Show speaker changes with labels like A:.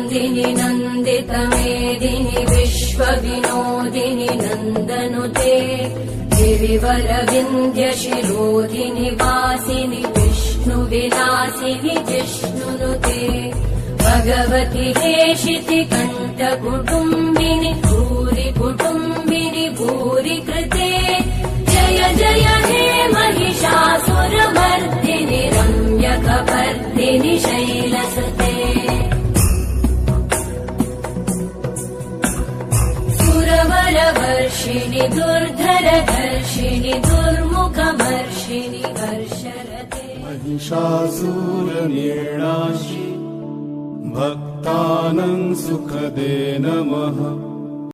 A: नन्दिनि नन्दितमेदिनि विश्वविनोदिनि नन्दनुते गिरिवरविन्द्यशिरोधिनि वासिनि विष्णुविलासिनि जिष्णुनुते भगवति हेशिति कण्ठकुटुम्बिनि भूरि कुटुम्बिनि भूरि कृते जय जय हे महिषासुरमर्दिनि रम्यकपर्दिनि शैलसुते सुरवरवर्षिणि दुर्धरधर्षिणि दुर्मुखमर्षिणि हर्षरते
B: महिषासुरनिर्णाशि भक्तानां सुखदे नमः।